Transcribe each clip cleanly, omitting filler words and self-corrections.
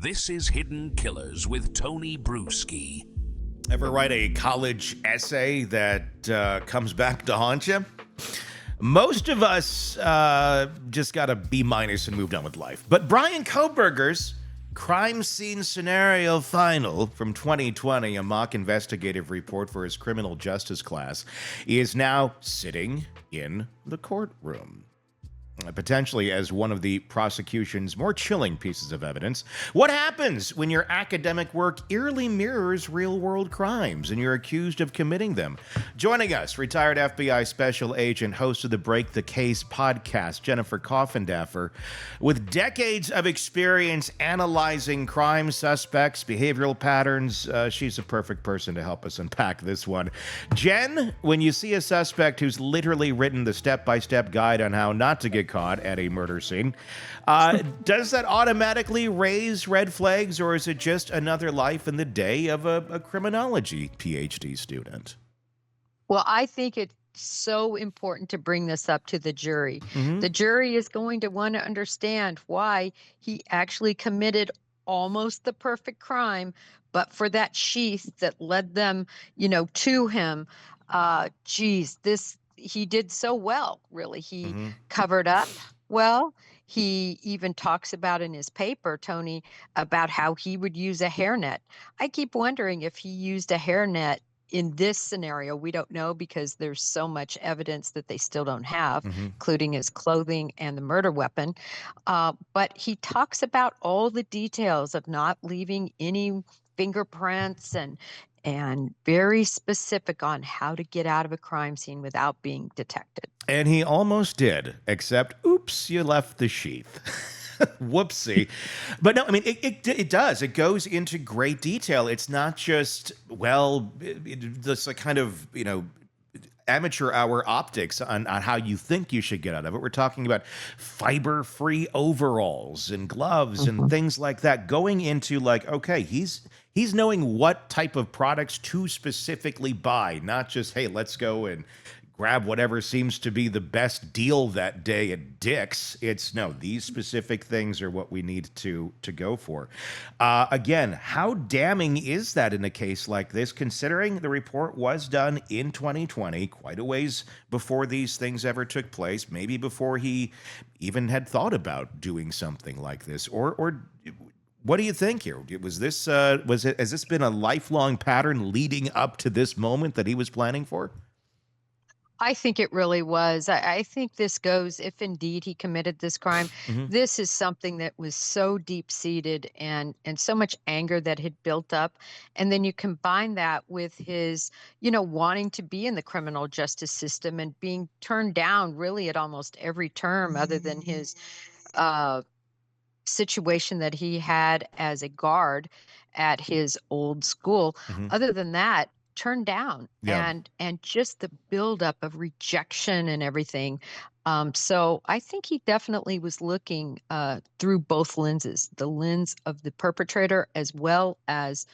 This is Hidden Killers with Tony Bruschi. Ever write a college essay that comes back to haunt you? Most of us just got a B- and moved on with life. But Bryan Kohberger's Crime Scene Scenario Final from 2020, a mock investigative report for his criminal justice class, is now sitting in the courtroom. Potentially as one of the prosecution's more chilling pieces of evidence. What happens when your academic work eerily mirrors real-world crimes and you're accused of committing them? Joining us, retired FBI special agent, host of the Break the Case podcast, Jennifer Coffindaffer. With decades of experience analyzing crime suspects, behavioral patterns, she's a perfect person to help us unpack this one. Jen, when you see a suspect who's literally written the step-by-step guide on how not to get caught at a murder scene, does that automatically raise red flags, or is it just another life in the day of a criminology PhD student? Well, I think it's so important to bring this up to the jury. Mm-hmm. The jury is going to want to understand why he actually committed almost the perfect crime, but for that sheath that led them, to him. He did so well, really. He covered up well. He even talks about in his paper, Tony, about how he would use a hairnet. I keep wondering if he used a hairnet in this scenario. We don't know because there's so much evidence that they still don't have, including his clothing and the murder weapon. But he talks about all the details of not leaving any fingerprints and very specific on how to get out of a crime scene without being detected. And he almost did, except, oops, you left the sheath. Whoopsie. But no, I mean, it does. It goes into great detail. It's not just, this like kind of, amateur hour optics on how you think you should get out of it. We're talking about fiber-free overalls and gloves and things like that, going into like, okay, he's knowing what type of products to specifically buy, not just, hey, let's go and grab whatever seems to be the best deal that day at Dick's. It's no, these specific things are what we need to go for. Again, how damning is that in a case like this, considering the report was done in 2020, quite a ways before these things ever took place, maybe before he even had thought about doing something like this, or what do you think here? Has this been a lifelong pattern leading up to this moment that he was planning for? I think it really was. I think this goes, if indeed he committed this crime, this is something that was so deep-seated and so much anger that had built up. And then you combine that with his, wanting to be in the criminal justice system and being turned down really at almost every term other than his situation that he had as a guard at his old school. Other than that, turned down. Yeah. And just the buildup of rejection and everything. So I think he definitely was looking through both lenses, the lens of the perpetrator as well as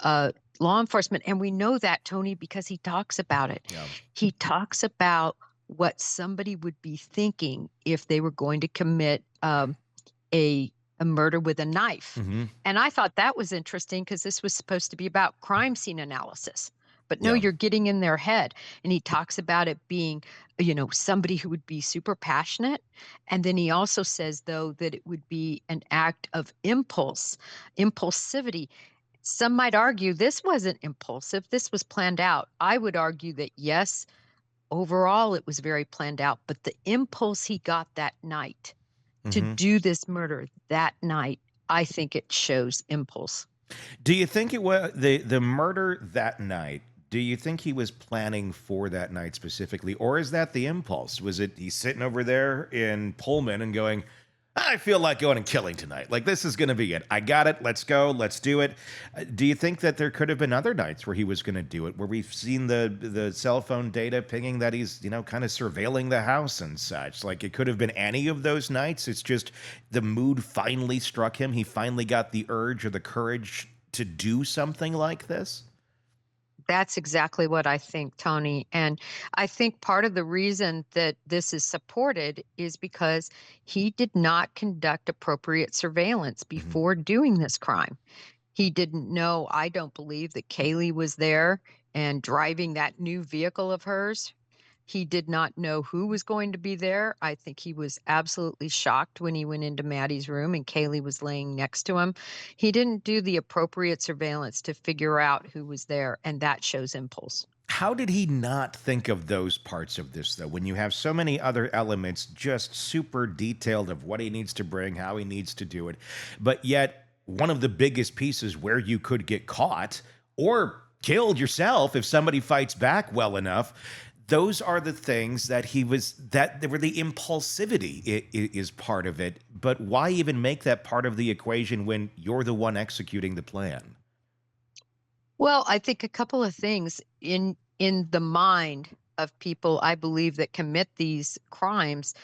law enforcement. And we know that, Tony, because he talks about it. Yeah. He talks about what somebody would be thinking if they were going to commit a murder with a knife. And I thought that was interesting because this was supposed to be about crime scene analysis. But no, you're getting in their head. And he talks about it being, somebody who would be super passionate. And then he also says, though, that it would be an act of impulsivity. Some might argue this wasn't impulsive. This was planned out. I would argue that, yes, overall, it was very planned out. But the impulse he got that night to do this murder that night, I think it shows impulse. Do you think it was the murder that night? Do you think he was planning for that night specifically, or is that the impulse? Was it he's sitting over there in Pullman and going, I feel like going and killing tonight. Like, this is going to be it. I got it. Let's go. Let's do it. Do you think that there could have been other nights where he was going to do it, where we've seen the cell phone data pinging that he's, kind of surveilling the house and such? Like, it could have been any of those nights. It's just the mood finally struck him. He finally got the urge or the courage to do something like this. That's exactly what I think, Tony. And I think part of the reason that this is supported is because he did not conduct appropriate surveillance Mhm. before doing this crime. He didn't know, I don't believe, that Kaylee was there and driving that new vehicle of hers. He did not know who was going to be there. I think he was absolutely shocked when he went into Maddie's room and Kaylee was laying next to him. He didn't do the appropriate surveillance to figure out who was there, and that shows impulse. How did he not think of those parts of this, though, when you have so many other elements just super detailed of what he needs to bring, how he needs to do it, but yet one of the biggest pieces where you could get caught or killed yourself if somebody fights back well enough, those are the things that they were the impulsivity is part of it. But why even make that part of the equation when you're the one executing the plan? Well, I think a couple of things in the mind of people, I believe, that commit these crimes.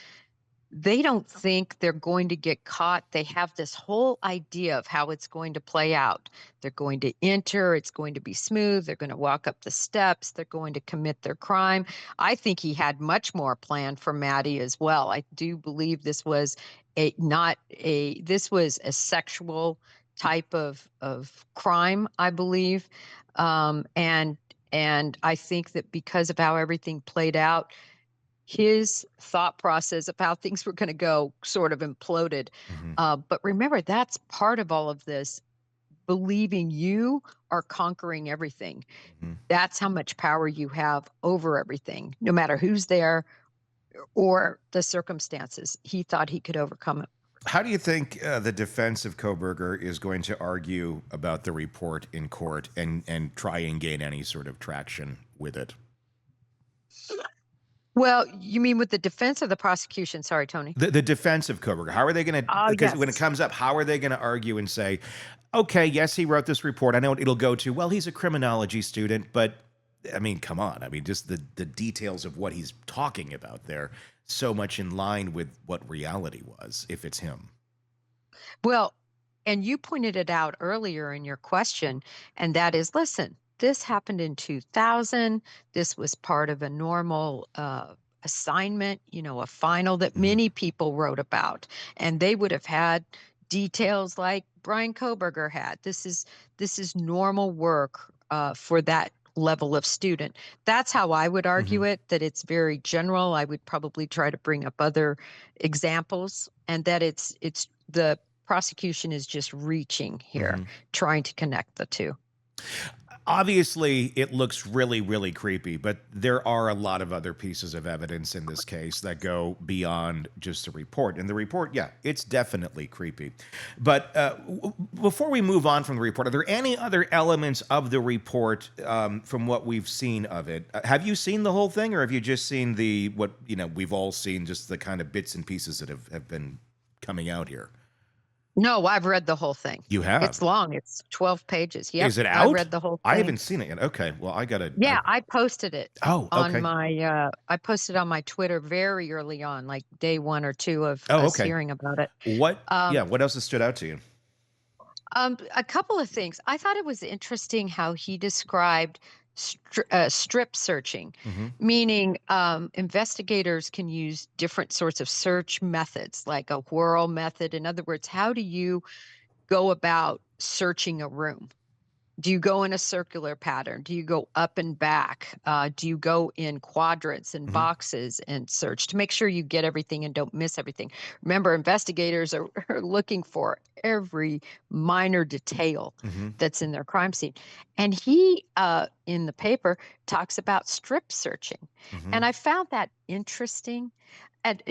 They don't think they're going to get caught. They have this whole idea of how it's going to play out. They're going to enter, it's going to be smooth, they're going to walk up the steps, they're going to commit their crime. I think he had much more planned for Maddie as well. I do believe this was a sexual type of crime, I believe. And I think that because of how everything played out, his thought process of how things were going to go sort of imploded. Mhm, But remember, that's part of all of this, believing you are conquering everything. mhm. That's how much power you have over everything, no matter who's there or the circumstances. He thought he could overcome it. How do you think the defense of Kohberger is going to argue about the report in court and try and gain any sort of traction with it? Well, you mean with the defense or the prosecution? Sorry, Tony. The defense of Kohberger, how are they going to? Oh, Because when it yes. comes up, how are they going to argue and say, "Okay, yes, he wrote this report. I know what it'll go to. Well, he's a criminology student, but I mean, come on. I mean, just the details of what he's talking about there, so much in line with what reality was, if it's him." Well, and you pointed it out earlier in your question, and that is, listen, this happened in 2000. This was part of a normal assignment, a final that Mhm, many people wrote about, and they would have had details like Bryan Kohberger had. This is normal work for that level of student. That's how I would mhm, argue it, that it's very general. I would probably try to bring up other examples, and that it's the prosecution is just reaching here, mhm. trying to connect the two. Obviously, it looks really, really creepy, but there are a lot of other pieces of evidence in this case that go beyond just the report. And the report, yeah, it's definitely creepy. But before we move on from the report, are there any other elements of the report from what we've seen of it? Have you seen the whole thing, or have you just seen what we've all seen, just the kind of bits and pieces that have been coming out here? No, I've read the whole thing. You It's have. long. It's 12 pages. Yep, Is it I out? read the whole I thing. haven't seen it yet. Okay, well, I gotta. Yeah, I posted it Oh, on okay. my Twitter very early on, like day 1 or 2 of Oh, us okay. hearing about it. What Um, yeah, what else has stood out to you? a couple of things. I thought it was interesting how he described strip searching, Mhm, meaning investigators can use different sorts of search methods, like a whirl method. In other words, how do you go about searching a room? Do you go in a circular pattern? Do you go up and back? Do you go in quadrants and mhm, boxes and search to make sure you get everything and don't miss everything? Remember, investigators are, are looking for every minor detail mhm, that's in their crime scene. And he, in the paper, talks about strip searching. mhm, And I found that interesting. And,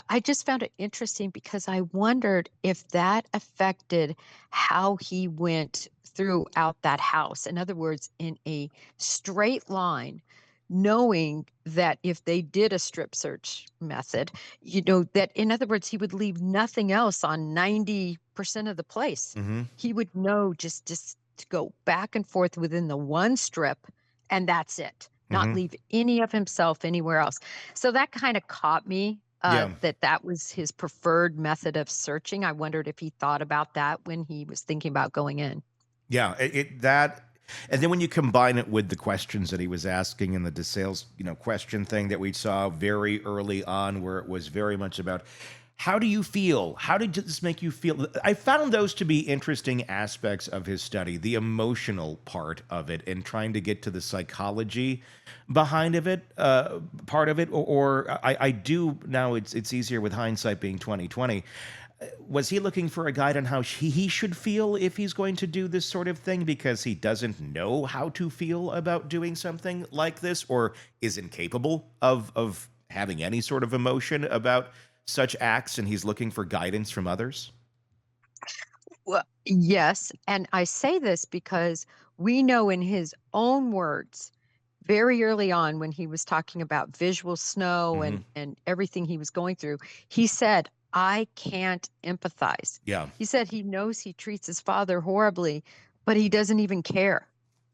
I just found it interesting because I wondered if that affected how he went throughout that house. In other words, in a straight line, knowing that if they did a strip search method, that in other words, he would leave nothing else on 90% of the place. mhm, He would know just to go back and forth within the one strip, and that's it. Not mhm. leave any of himself anywhere else. So that kind of caught me, Yeah, that was his preferred method of searching. I wondered if he thought about that when he was thinking about going in. yeah, it that And then when you combine it with the questions that he was asking in the DeSales, question thing that we saw very early on, where it was very much about how do you feel? How did this make you feel? I found those to be interesting aspects of his study, the emotional part of it, and trying to get to the psychology behind of it, part of it. Or I do now. It's easier with hindsight being 2020. Was he looking for a guide on how he should feel if he's going to do this sort of thing because he doesn't know how to feel about doing something like this, or is incapable of having any sort of emotion about such acts, and he's looking for guidance from others? Well, yes, and I say this because we know in his own words, very early on when he was talking about visual snow Hmm. and everything he was going through, he said, "I can't empathize." Yeah. He said he knows he treats his father horribly, but he doesn't even care.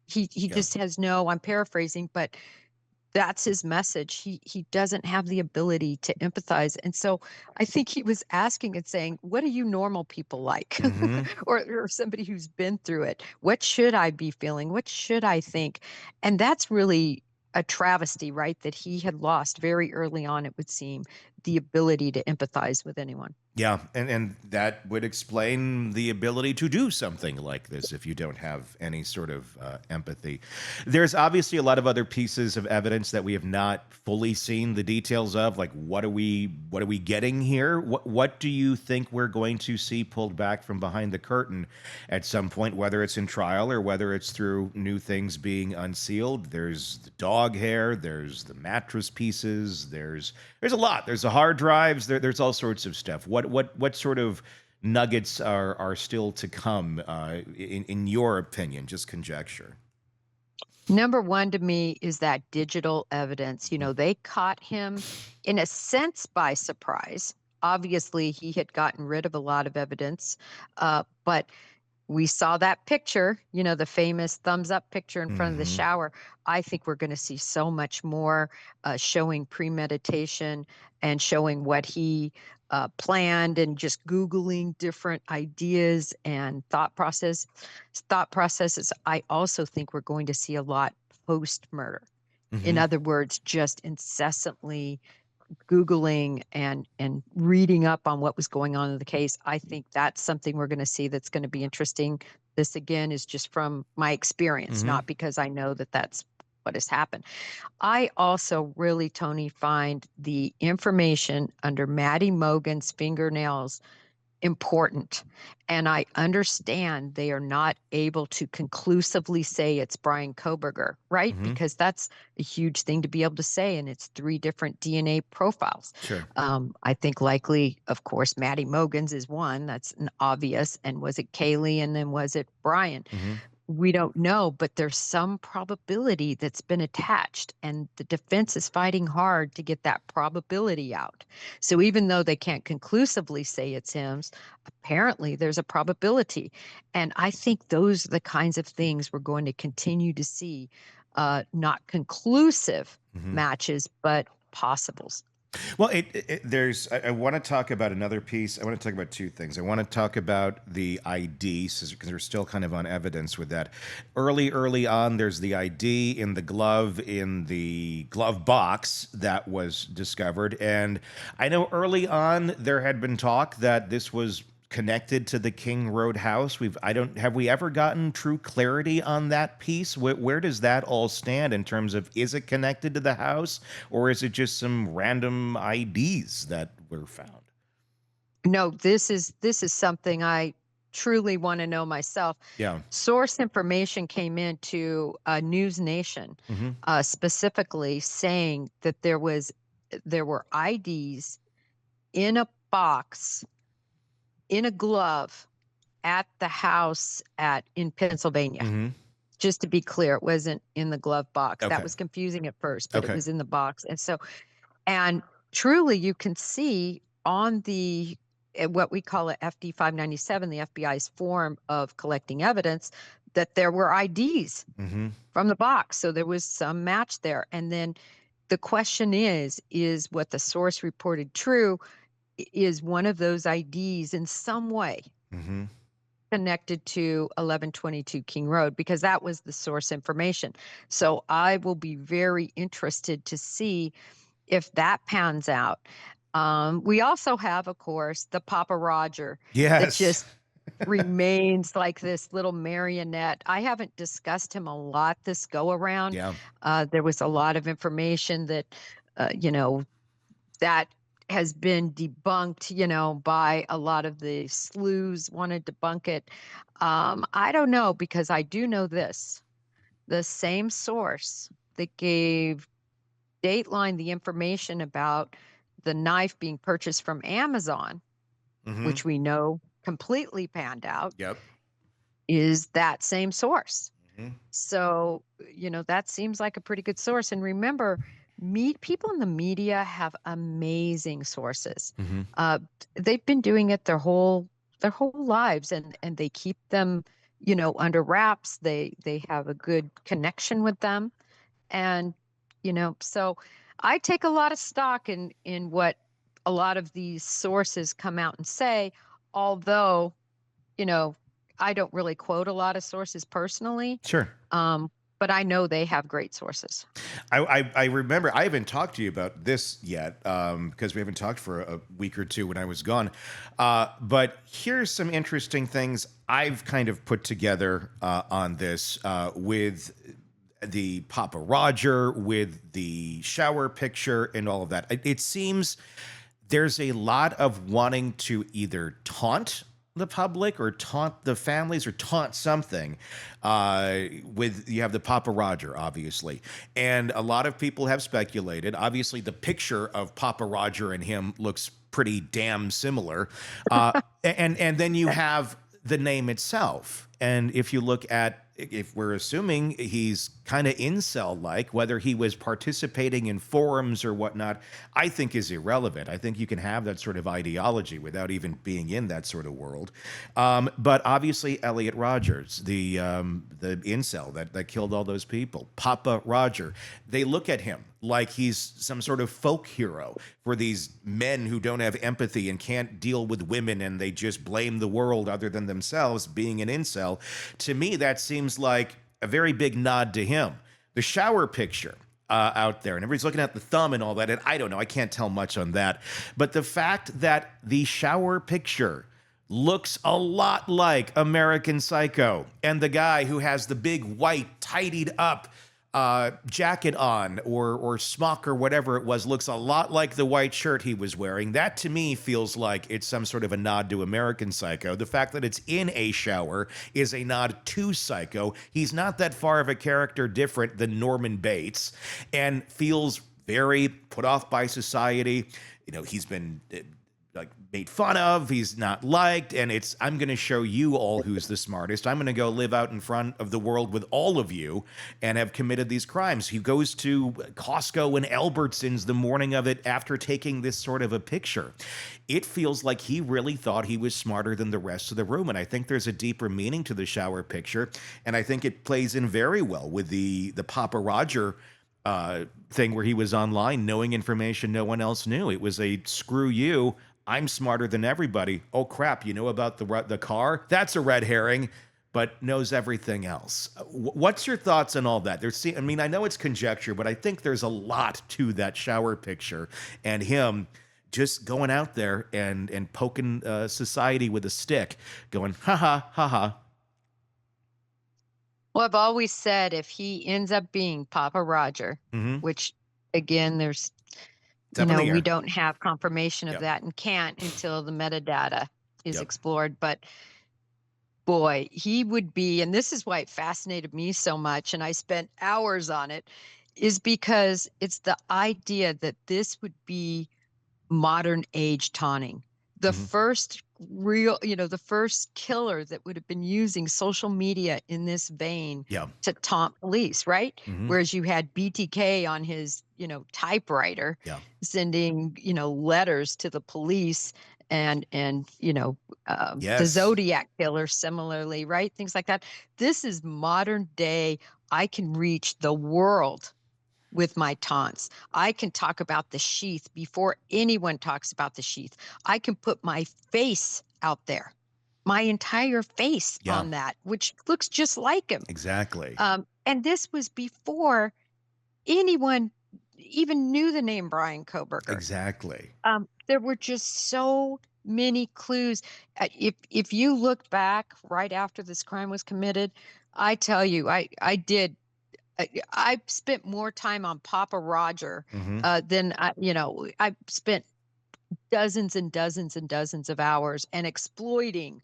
He Yeah. just has no, I'm paraphrasing, but that's his message. He doesn't have the ability to empathize. And so I think he was asking and saying, "What are you normal people like?" Hmm. or somebody who's been through it. What should I be feeling? What should I think? And that's really a travesty, right? That he had lost very early on, it would seem, the ability to empathize with anyone. Yeah, and that would explain the ability to do something like this if you don't have any sort of empathy. There's obviously a lot of other pieces of evidence that we have not fully seen the details of. Like, what are we getting here? What do you think we're going to see pulled back from behind the curtain at some point, whether it's in trial or whether it's through new things being unsealed? There's the dog hair, there's the mattress pieces, there's a lot. There's the hard drives. There's all sorts of stuff. What sort of nuggets are still to come? In your opinion, just conjecture. Number one to me is that digital evidence. Mhm. They caught him in a sense by surprise. Obviously, he had gotten rid of a lot of evidence, but we saw that picture, the famous thumbs up picture in front of the Mhm. shower. I think we're going to see so much more showing premeditation and showing what he planned and just Googling different ideas and thought processes. I also think we're going to see a lot post murder. In Mhm. other words, just incessantly Googling and reading up on what was going on in the case. I think that's something we're gonna see that's gonna be interesting. This again is just from my experience, Mhm. not because I know that that's what has happened. I also really, Tony, find the information under Maddie Mogan's fingernails important. And I understand they are not able to conclusively say it's Bryan Kohberger, right? Mhm. Because that's a huge thing to be able to say, and it's three different DNA profiles. Sure. I think likely, of course, Maddie Mogan's is one. That's an obvious. And was it Kaylee? And then was it Brian? Mhm. We don't know, but there's some probability that's been attached, and the defense is fighting hard to get that probability out. So even though they can't conclusively say it's him, apparently there's a probability. And I think those are the kinds of things we're going to continue to see, not conclusive Mhm. matches, but possibles. Well, there's. I want to talk about another piece. I want to talk about two things. I want to talk about the ID because we're still kind of on evidence with that. Early on, there's the ID in the glove box that was discovered, and I know early on there had been talk that this was connected to the King Road house. I don't have we ever gotten true clarity on that piece? Where does that all stand in terms of, is it connected to the house, or is it just some random IDs that were found? No, this is something I truly want to know myself. Yeah. Source information came into News Nation, Hmm. specifically saying that there were IDs in a box in a glove at the house at in Pennsylvania. Hmm. Just to be clear, it wasn't in the glove box. That Okay. was confusing at first, but it Okay. was in the box. And truly, you can see on the what we call a FD 597, the FBI's form of collecting evidence, that there were IDs Hmm. from the box. So there was some match there. And then the question is what the source reported true? Is one of those IDs in some way Hmm. connected to 1122 King Road because that was the source information. So I will be very interested to see if that pans out. We also have, of course, the Papa Roger that Yes. just remains like this little marionette. I haven't discussed him a lot this go around. Yeah. There was a lot of information that, you know, that has been debunked, you know, by a lot of the sleuths wanted to debunk it. I don't know because I do know this. The same source that gave Dateline the information about the knife being purchased from Amazon, Mm-hmm. which we know completely panned out, Yep. is that same source. Mm-hmm. So, you know, that seems like a pretty good source. And remember, people in the media have amazing sources. Mm-hmm. Uh, they've been doing it their whole lives, and they keep them, you know, under wraps. They have a good connection with them, and you know, so I take a lot of stock in what a lot of these sources come out and say, although you know, I don't really quote a lot of sources personally, Sure. um, but I know they have great sources. I remember I haven't talked to you about this yet because we haven't talked for a week or two when I was gone. But here's some interesting things I've kind of put together on this with the Papa Roger, with the shower picture, and all of that. It seems there's a lot of wanting to either taunt the public or taunt the families or taunt something with you have the Papa Roger, obviously, and a lot of people have speculated, obviously the picture of Papa Roger and him looks pretty damn similar, and then you have the name itself. And if you look at, if we're assuming he's kind of incel-like, whether he was participating in forums or whatnot, I think is irrelevant. I think you can have that sort of ideology without even being in that sort of world. But obviously, Elliot Rogers, the incel that killed all those people, Papa Roger, they look at him like he's some sort of folk hero for these men who don't have empathy and can't deal with women, and they just blame the world other than themselves, being an incel. To me, that seems like a very big nod to him. The shower picture out there, and everybody's looking at the thumb and all that, and I don't know, I can't tell much on that. But the fact that the shower picture looks a lot like American Psycho, and the guy who has the big white tidied up jacket on or smock or whatever it was looks a lot like the white shirt he was wearing. That to me feels like it's some sort of a nod to American Psycho. The fact that it's in a shower is a nod to Psycho. He's not that far of a character different than Norman Bates, and feels very put off by society. You know, he's been like made fun of, he's not liked, and it's, I'm going to show you all who's the smartest. I'm going to go live out in front of the world with all of you and have committed these crimes. He goes to Costco and Albertsons the morning of it after taking this sort of a picture. It feels like he really thought he was smarter than the rest of the room, and I think there's a deeper meaning to the shower picture, and I think it plays in very well with the Papa Roger thing where he was online knowing information no one else knew. It was a screw you, I'm smarter than everybody. Oh crap, you know about the car? That's a red herring, but knows everything else. What's your thoughts on all that? I mean, I know it's conjecture, but I think there's a lot to that shower picture and him just going out there and poking society with a stick, going, ha ha, ha ha. Well, I've always said if he ends up being Papa Roger, Mm-hmm. which again, there's It's you up in know, the we air. don't have confirmation of Yep. that and can't until the metadata is Yep. explored. But boy, he would be, and this is why it fascinated me so much, and I spent hours on it, is because it's the idea that this would be modern age taunting. The Mm-hmm. first real, you know, the first killer that would have been using social media in this vein Yeah. to taunt police, right? Mm-hmm. Whereas you had BTK on his, you know, typewriter Yeah. sending, you know, letters to the police and you know, the Yes. Zodiac killer similarly, right? Things like that. This is modern day. I can reach the world with my taunts. I can talk about the sheath before anyone talks about the sheath. I can put my face out there my entire face Yeah, on that, which looks just like him. exactly. And this was before anyone even knew the name Bryan Kohberger. Exactly. There were just so many clues. If you look back right after this crime was committed, I tell you, I did. I spent more time on Papa Roger Hmm. than I spent dozens and dozens and dozens of hours and exploiting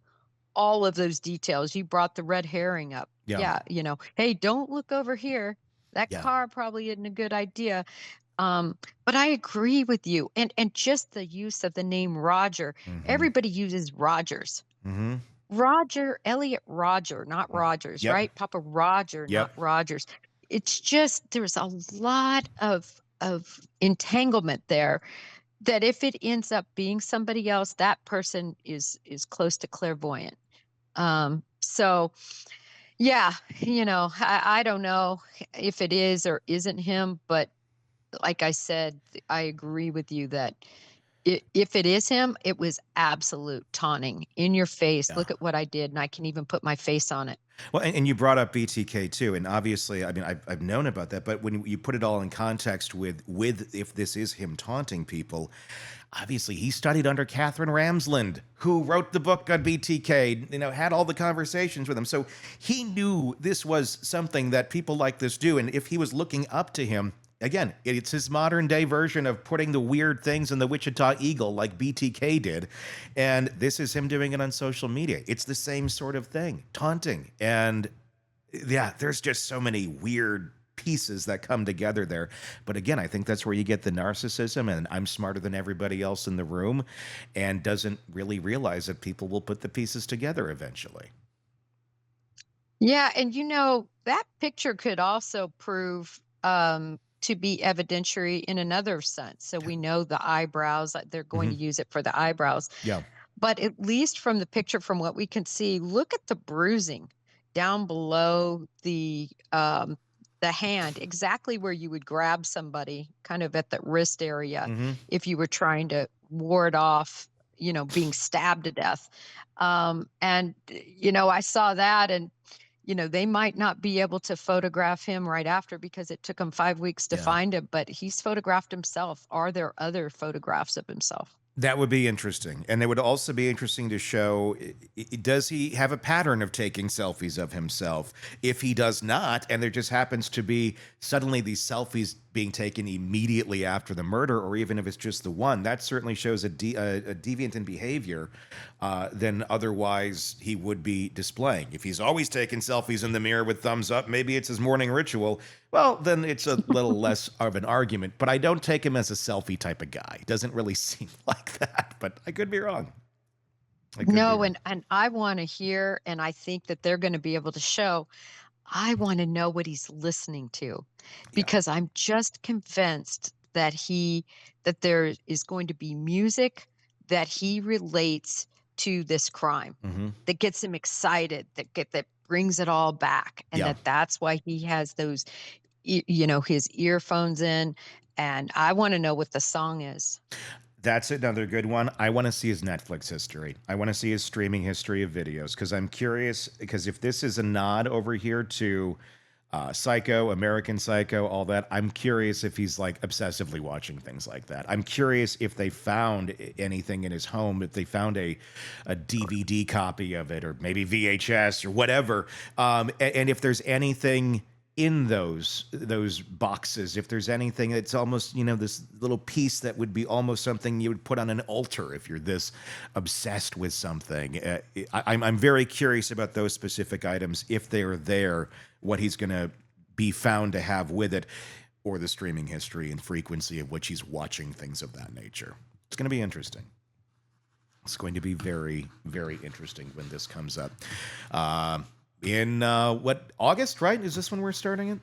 all of those details. You brought the red herring up. Yeah, Yeah, hey, don't look over here. That yeah. car probably isn't a good idea. Um, but I agree with you. And just the use of the name Roger. Hmm. Everybody uses Rogers. Hmm. Roger, Elliot Roger, not Rogers, Yep, right? Papa Roger, not yep. Rogers. It's just there's a lot of entanglement there that if it ends up being somebody else, that person is close to clairvoyant. So yeah, I don't know if it is or isn't him, but like I said, I agree with you that if it is him, it was absolute taunting in your face. Yeah. Look at what I did, and I can even put my face on it. Well, and you brought up BTK too, and obviously, I mean, I've known about that, but when you put it all in context with if this is him taunting people, obviously he studied under Catherine Ramsland, who wrote the book on BTK, had all the conversations with him, so he knew this was something that people like this do, and if he was looking up to him. Again, it's his modern day version of putting the weird things in the Wichita Eagle like BTK did. And this is him doing it on social media. It's the same sort of thing, taunting. And yeah, there's just so many weird pieces that come together there. But again, I think that's where you get the narcissism and I'm smarter than everybody else in the room and doesn't really realize that people will put the pieces together eventually. Yeah, and that picture could also prove to be evidentiary in another sense. So we know the eyebrows, they're going to Hmm. use it for the eyebrows. Yeah. But at least from the picture, from what we can see, look at the bruising down below the hand, exactly where you would grab somebody, kind of at the wrist area, Hmm. if you were trying to ward off, being stabbed to death. And I saw that, and they might not be able to photograph him right after because it took him 5 weeks to Yeah. find him, but he's photographed himself. Are there other photographs of himself? That would be interesting. And it would also be interesting to show does he have a pattern of taking selfies of himself? If he does not, and there just happens to be suddenly these selfies being taken immediately after the murder, or even if it's just the one, that certainly shows a deviant in behavior than otherwise he would be displaying. If he's always taking selfies in the mirror with thumbs up, maybe it's his morning ritual. Well, then it's a little less of an argument, but I don't take him as a selfie type of guy. Doesn't really seem like that, but I could be wrong. I could be No, wrong. and I want to hear, and I think that they're going to be able to show. I want to know what he's listening to, Yeah. because I'm just convinced that there is going to be music that he relates to this crime, Hmm. that gets him excited, that brings it all back, and Yeah. that's why he has those, his earphones in. And I want to know what the song is. That's another good one. I want to see his Netflix history. I want to see his streaming history of videos because I'm curious. Because if this is a nod over here to Psycho, American Psycho, all that, I'm curious if he's like obsessively watching things like that. I'm curious if they found anything in his home, if they found a DVD copy of it, or maybe VHS or whatever, and if there's anything in those boxes, if there's anything that's almost this little piece that would be almost something you would put on an altar if you're this obsessed with something. I'm very curious about those specific items, if they are there, what he's going to be found to have with it, or the streaming history and frequency of which he's watching things of that nature. It's going to be interesting. It's going to be very, very interesting when this comes up. In August, right? Is this when we're starting it?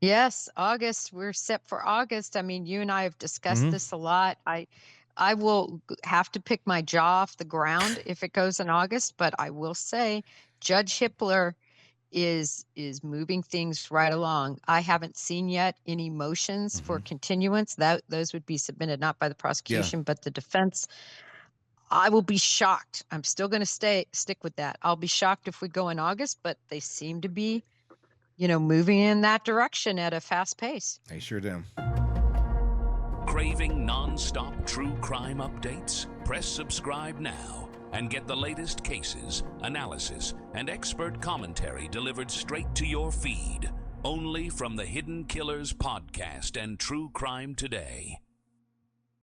Yes, August. We're set for August. I mean, you and I have discussed Hmm. this a lot. I will have to pick my jaw off the ground if it goes in August, but I will say Judge Hippler is moving things right along. I haven't seen yet any motions for Hmm. continuance. That those would be submitted not by the Yeah. prosecution but the defense. I will be shocked. I'm still going to stick with that. I'll be shocked if we go in August, but they seem to be, moving in that direction at a fast pace. They sure do. Craving non-stop true crime updates? Press subscribe now and get the latest cases, analysis, and expert commentary delivered straight to your feed. Only from the Hidden Killers podcast and True Crime Today.